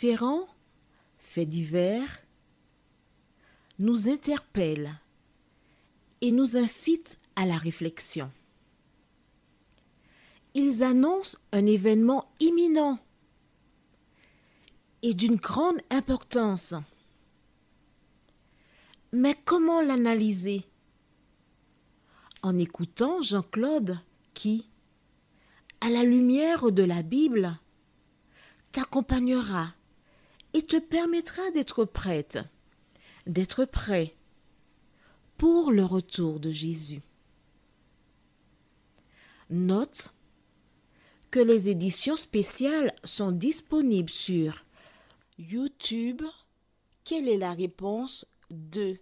différents faits divers nous interpellent et nous incitent à la réflexion. Ils annoncent un événement imminent et d'une grande importance. Mais comment l'analyser? En écoutant Jean-Claude qui, à la lumière de la Bible, t'accompagnera et te permettra d'être prête, d'être prêt pour le retour de Jésus. Note que les éditions spéciales sont disponibles sur YouTube. Quelle est la réponse 2?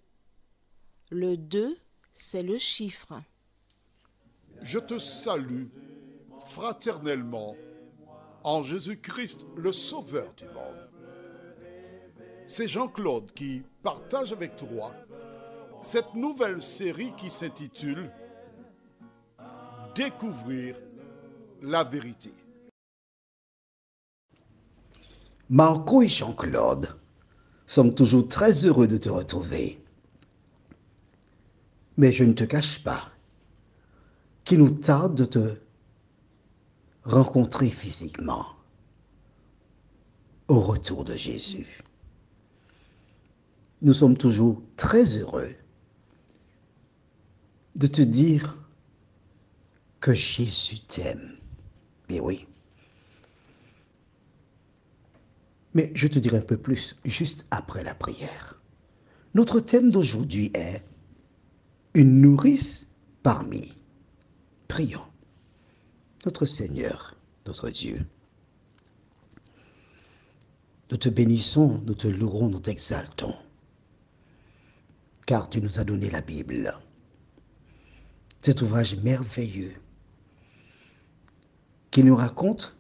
Le 2, c'est le chiffre. Je te salue fraternellement en Jésus-Christ, le Sauveur du monde. C'est Jean-Claude qui partage avec toi cette nouvelle série qui s'intitule « Découvrir la vérité ». Marco et Jean-Claude sommes toujours très heureux de te retrouver. Mais je ne te cache pas qu'il nous tarde de te rencontrer physiquement au retour de Jésus. Nous sommes toujours très heureux de te dire que Jésus t'aime. Et oui. Mais je te dirai un peu plus juste après la prière. Notre thème d'aujourd'hui est une nourrice parmi. Prions. Notre Seigneur, notre Dieu, nous te bénissons, nous te louerons, nous t'exaltons, car tu nous as donné la Bible, cet ouvrage merveilleux qui nous raconte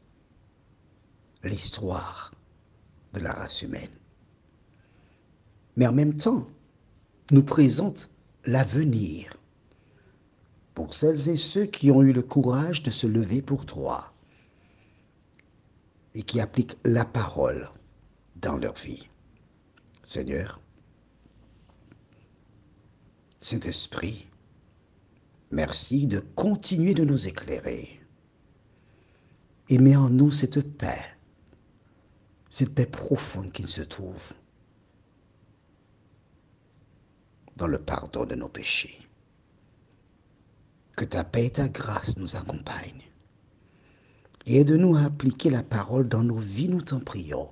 l'histoire de la race humaine, mais en même temps nous présente l'avenir pour celles et ceux qui ont eu le courage de se lever pour toi et qui appliquent la parole dans leur vie. Seigneur, Saint-Esprit, merci de continuer de nous éclairer et mets en nous cette paix profonde qui se trouve dans le pardon de nos péchés. Que ta paix et ta grâce nous accompagnent et aide-nous à appliquer la parole dans nos vies, nous t'en prions.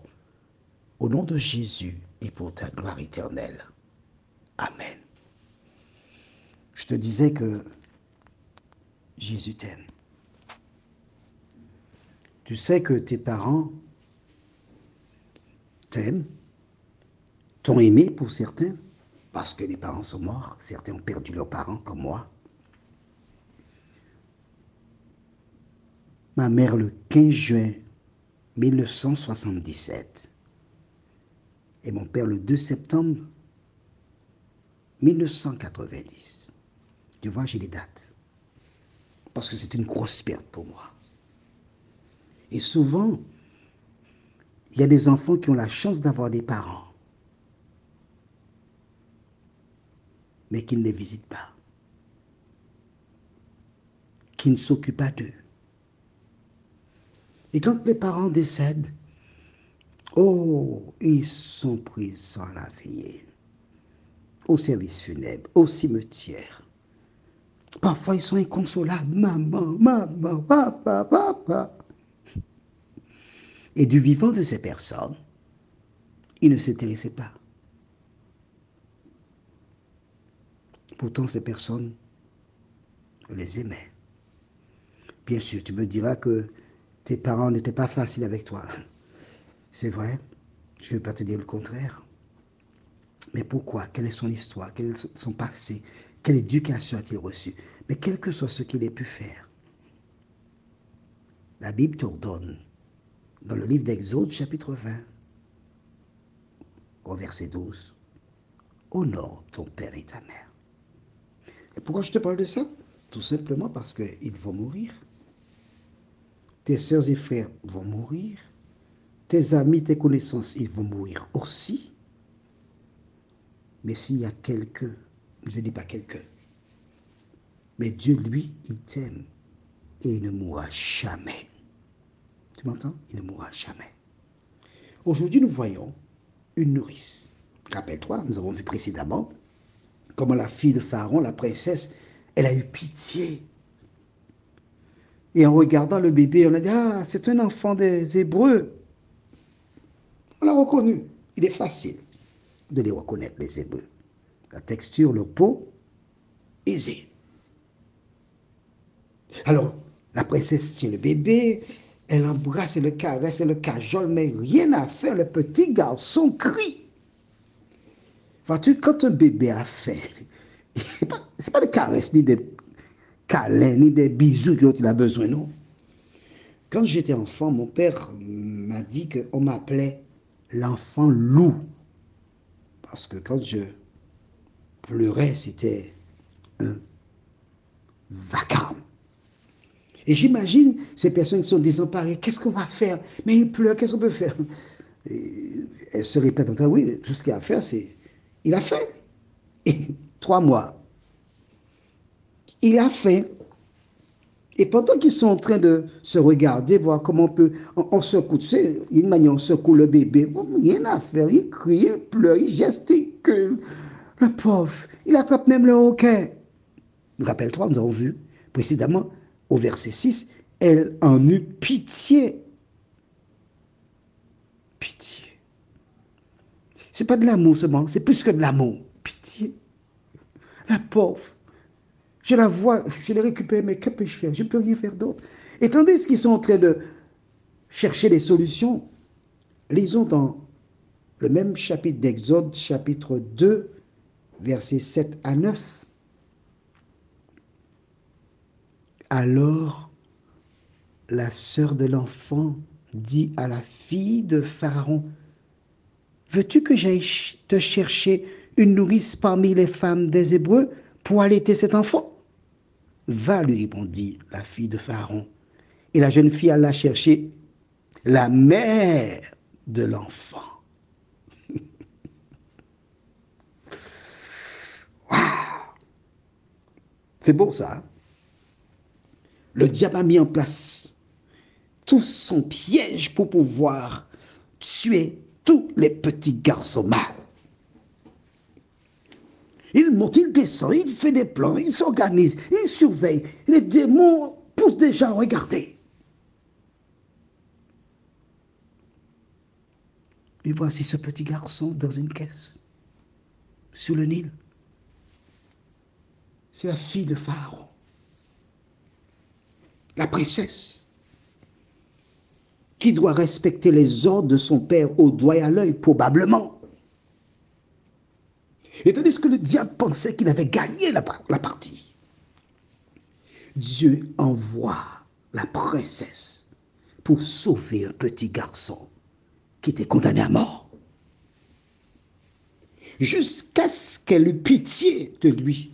Au nom de Jésus et pour ta gloire éternelle. Amen. Je te disais que Jésus t'aime. Tu sais que tes parents t'aiment, t'ont aimé pour certains, parce que les parents sont morts. Certains ont perdu leurs parents, comme moi. Ma mère, le 15 juin 1977, et mon père, le 2 septembre 1990. Tu vois, j'ai les dates. Parce que c'est une grosse perte pour moi. Et souvent, il y a des enfants qui ont la chance d'avoir des parents, mais qui ne les visitent pas, qui ne s'occupent pas d'eux. Et quand les parents décèdent, oh, ils sont pris sans la veiller, au service funèbre, au cimetière. Parfois, ils sont inconsolables. Maman, maman, papa, papa. Et du vivant de ces personnes, ils ne s'intéressaient pas. Pourtant, ces personnes, on les aimait. Bien sûr, tu me diras que tes parents n'étaient pas faciles avec toi. C'est vrai, je ne vais pas te dire le contraire. Mais pourquoi? Quelle est son histoire? Quel est son passé? Quelle éducation a-t-il reçu? Mais quel que soit ce qu'il ait pu faire, la Bible t'ordonne, dans le livre d'Exode, chapitre 20, au verset 12, honore ton père et ta mère. Et pourquoi je te parle de ça? Tout simplement parce qu'ils vont mourir. Tes sœurs et frères vont mourir. tes amis, tes connaissances, ils vont mourir aussi. Mais s'il y a quelqu'un, je ne dis pas quelqu'un, mais Dieu, lui, il t'aime et il ne mourra jamais. Tu m'entends? Il ne mourra jamais. Aujourd'hui, nous voyons une nourrice. Rappelle-toi, nous avons vu précédemment comment la fille de Pharaon, la princesse, elle a eu pitié. Et en regardant le bébé, on a dit, ah, c'est un enfant des Hébreux. On l'a reconnu. Il est facile de les reconnaître, les Hébreux. La texture, le peau, aisée. Alors, la princesse tient le bébé, elle embrasse, elle le caresse, elle le cajole, mais rien à faire, le petit garçon crie. Vois-tu, quand un bébé a faim, ce n'est pas de caresses, ni des câlins, ni des bisous dont il a besoin, non. Quand j'étais enfant, mon père m'a dit qu'on m'appelait l'enfant loup. Parce que quand je pleurais, c'était un vacarme. Et j'imagine ces personnes qui sont désemparées, qu'est-ce qu'on va faire? Mais il pleure, qu'est-ce qu'on peut faire? Et elles se répètent en temps, oui, tout ce qu'il y a à faire, c'est... Il a faim. Et 3 mois. Il a faim. Et pendant qu'ils sont en train de se regarder, voir comment on secoue, tu sais, il y a une manière, on secoue le bébé, rien à faire, il crie, il pleure, il gesticule. Le pauvre, il attrape même le hoquet. Rappelle-toi, nous avons vu précédemment, au verset 6, elle en eut pitié. Pitié. C'est pas de l'amour seulement, c'est plus que de l'amour. Pitié. La pauvre. Je la vois, je l'ai récupérée, mais que peux-je faire? Je ne peux rien faire d'autre. Et tandis qu'ils sont en train de chercher des solutions, lisons dans le même chapitre d'Exode, chapitre 2, versets 7 à 9. Alors, la sœur de l'enfant dit à la fille de Pharaon, « Veux-tu que j'aille te chercher une nourrice parmi les femmes des Hébreux pour allaiter cet enfant ?» Va, lui répondit la fille de Pharaon. Et la jeune fille alla chercher la mère de l'enfant. Waouh! C'est beau ça. Hein? Le diable a mis en place tout son piège pour pouvoir tuer tous les petits garçons mâles. Il monte, il descend, il fait des plans, il s'organise, il surveille. Les démons poussent déjà à regarder. Et voici ce petit garçon dans une caisse, sur le Nil. C'est la fille de Pharaon, la princesse, qui doit respecter les ordres de son père au doigt et à l'œil, probablement. Et tandis que le diable pensait qu'il avait gagné la partie, Dieu envoie la princesse pour sauver un petit garçon qui était condamné à mort. Jusqu'à ce qu'elle eût pitié de lui.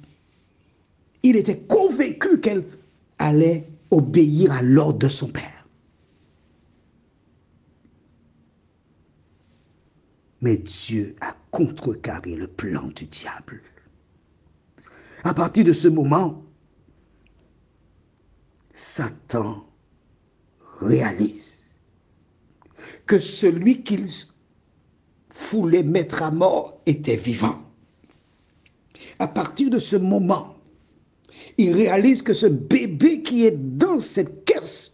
Il était convaincu qu'elle allait obéir à l'ordre de son père. Mais Dieu a contrecarré le plan du diable. À partir de ce moment, Satan réalise que celui qu'il voulait mettre à mort était vivant. À partir de ce moment, il réalise que ce bébé qui est dans cette caisse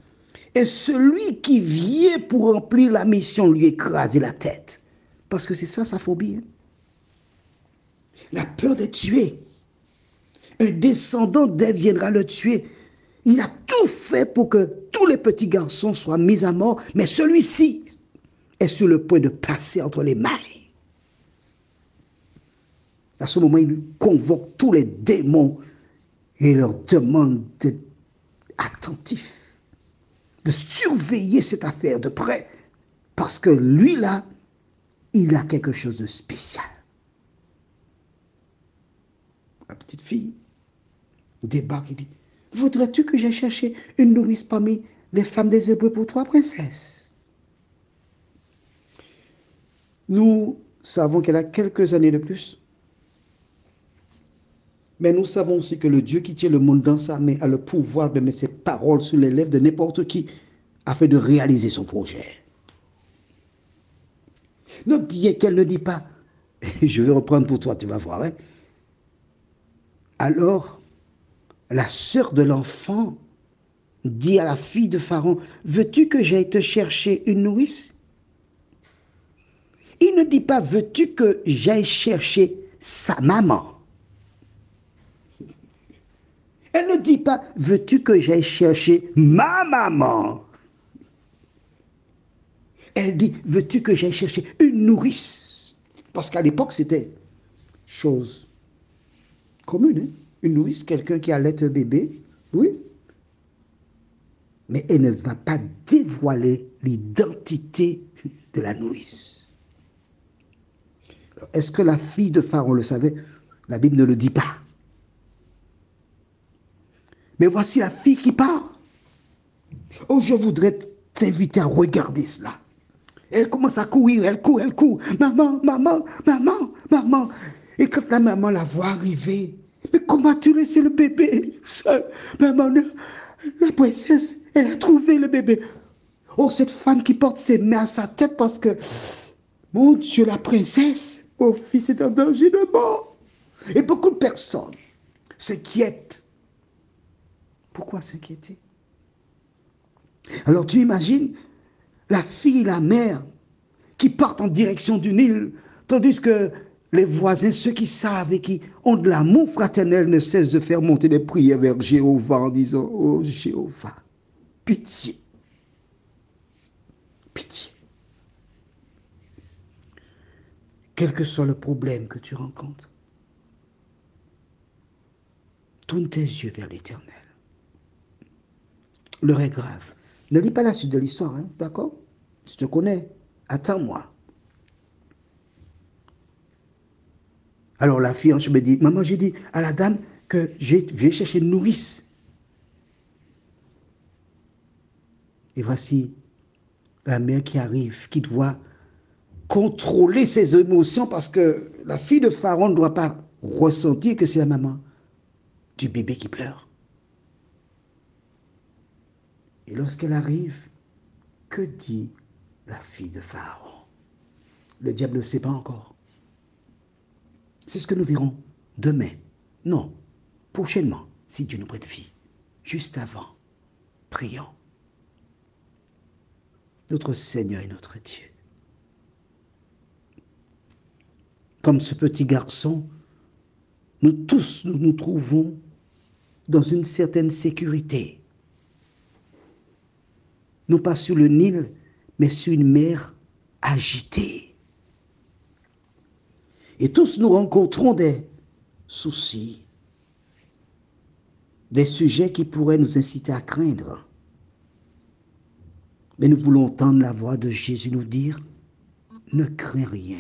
est celui qui vient pour remplir la mission, lui écraser la tête. Parce que c'est ça sa phobie. Hein? La peur d'être tué. Un descendant d'Ève viendra le tuer. Il a tout fait pour que tous les petits garçons soient mis à mort, mais celui-ci est sur le point de passer entre les mailles. À ce moment, il convoque tous les démons et leur demande d'être attentifs, de surveiller cette affaire de près, parce que lui, là, il a quelque chose de spécial. La petite fille débarque et dit, « Voudrais-tu que j'aille chercher une nourrice parmi les femmes des Hébreux pour toi, princesse ?» Nous savons qu'elle a quelques années de plus. Mais nous savons aussi que le Dieu qui tient le monde dans sa main a le pouvoir de mettre ses paroles sur les lèvres de n'importe qui afin de réaliser son projet. Donc, bien qu'elle ne dit pas, je vais reprendre pour toi, tu vas voir. Hein? Alors, la sœur de l'enfant dit à la fille de Pharaon, veux-tu que j'aille te chercher une nourrice? Il ne dit pas, veux-tu que j'aille chercher sa maman? Elle ne dit pas, veux-tu que j'aille chercher ma maman? Elle dit, veux-tu que j'aille chercher une nourrice? Parce qu'à l'époque, c'était chose commune. Hein? Une nourrice, quelqu'un qui allait un bébé, oui. Mais elle ne va pas dévoiler l'identité de la nourrice. Est-ce que la fille de Pharaon le savait? La Bible ne le dit pas. Mais voici la fille qui part. Oh, je voudrais t'inviter à regarder cela. Elle commence à courir, elle court. Maman, maman, maman, maman. Et quand la maman la voit arriver, mais comment as-tu laissé le bébé seul? Maman, la princesse, elle a trouvé le bébé. Oh, cette femme qui porte ses mains à sa tête parce que, mon Dieu, la princesse, mon fils est en danger de mort. Et beaucoup de personnes s'inquiètent. Pourquoi s'inquiéter? Alors tu imagines la fille et la mère qui partent en direction du Nil, tandis que les voisins, ceux qui savent et qui ont de l'amour fraternel, ne cessent de faire monter des prières vers Jéhovah en disant, oh Jéhovah, pitié, pitié. Quel que soit le problème que tu rencontres, tourne tes yeux vers l'Éternel. L'heure est grave. Ne lis pas la suite de l'histoire, hein, d'accord? Je te connais. Attends-moi. Alors la fille en chemin dit, maman, j'ai dit à la dame que je vais chercher une nourrice. Et voici la mère qui arrive, qui doit contrôler ses émotions parce que la fille de Pharaon ne doit pas ressentir que c'est la maman du bébé qui pleure. Et lorsqu'elle arrive, que dit la fille de Pharaon? Le diable ne sait pas encore. C'est ce que nous verrons demain. Non, prochainement, si Dieu nous prête vie. Juste avant, prions. Notre Seigneur et notre Dieu. Comme ce petit garçon, nous tous nous trouvons dans une certaine sécurité. Non pas sur le Nil, mais sur une mer agitée. Et tous nous rencontrons des soucis, des sujets qui pourraient nous inciter à craindre. Mais nous voulons entendre la voix de Jésus nous dire, ne crains rien,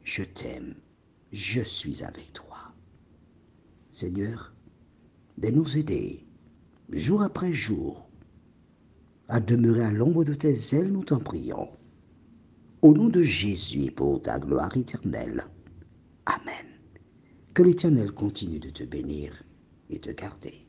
je t'aime, je suis avec toi. Seigneur, de nous aider, jour après jour, à demeurer à l'ombre de tes ailes, nous t'en prions. Au nom de Jésus et pour ta gloire éternelle. Amen. Que l'Éternel continue de te bénir et te garder.